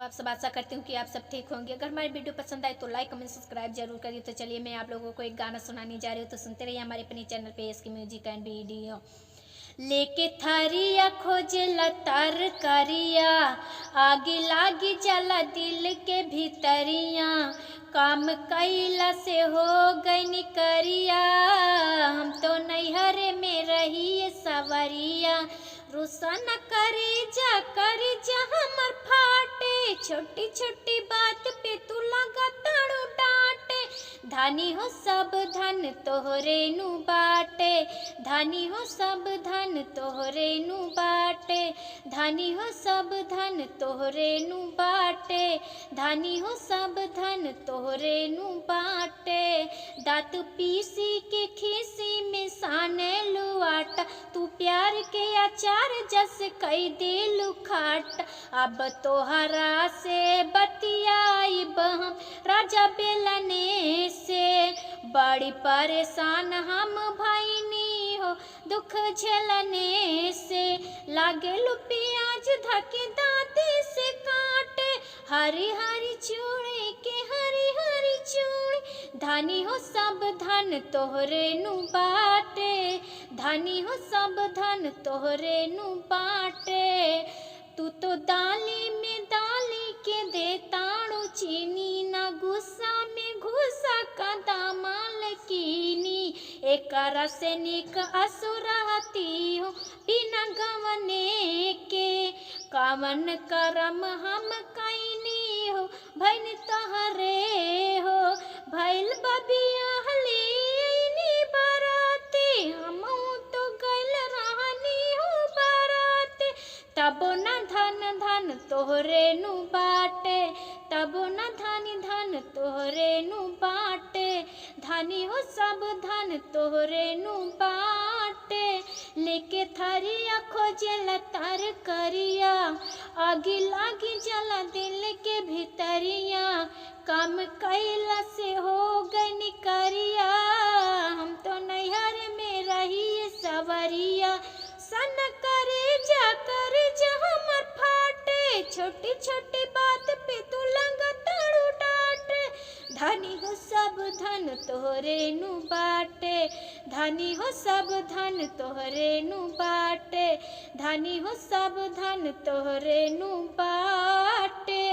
आप सब आशा करती हूँ कि आप सब ठीक होंगे। अगर हमारी वीडियो पसंद आए तो लाइक कमेंट सब्सक्राइब जरूर करिए। तो चलिए मैं आप लोगों को एक गाना सुनाने जा रही हूँ, तो सुनते रहिए हमारे अपने चैनल पे एसके म्यूजिक एंड वीडियो। लेके थारिया खोजला तार करिया, आगे लागी जला दिल के भीतरिया, काम कैला से हो गई करिया, हम तो नैहरे में रही सवरिया, रुसन करी जा हमर फाटे, छोटी छोटी बात पे तू लगा ताड़ू डांटे, धानी हो सब धन तोहरे नु बाटे, धानी हो सब धन तोहरे नु बाटे, धानी हो सब धन तोहरे नु बाटे, धानी हो सब धन तोहरे नु बाटे, दांत पीसी के खीसी में साने लुआटा, तू प्यार के अचार जस कई दिल खाट, अब तोहरा से बतियाई बहम राजा बेलने से, बड़ी परेशान हम भईनी हो दुख झेलने से, लागे प्याज धके दांते से काटे, हरी हरी चूड़ी के हरी हरी चूड़ी, धानी हो सब धन तोहरे नु बाटे, धानी हो सब धन तोहरे नु बाटे, तू तो दाली में दाली के दे ताड़ू चीनी, ना गुस्सा में घुसा का दामाल कीनी, एकरा से निक असुरहती हो बिना गवने के, कावन करम हम कैनी हो भैन तहरे हो, भैल बबिया हली बराती, हम तो गैल रहनी हो बराती, तबो न धन धन तोहरे नु बाटे, तबो न धनी धन तोहरे नु बाटे, धानी हो सब धन तोहरे नु बाटे, लेके थारिया खोजेला तार करिया, आगी लागी जला दिल के भीतरिया, काम कैला से हो गई करिया, हम तो नैहर में रही सवरिया, सन कर जा हमर फाटे, छोटी छोटी बात पे तू लगा ताड़ू डांटे, धानी हो सब धन तोहरे नु बाटे, धानी हो सब धन तोहरे नु बाटे, धानी हो सब धन तोहरे नु बाटे।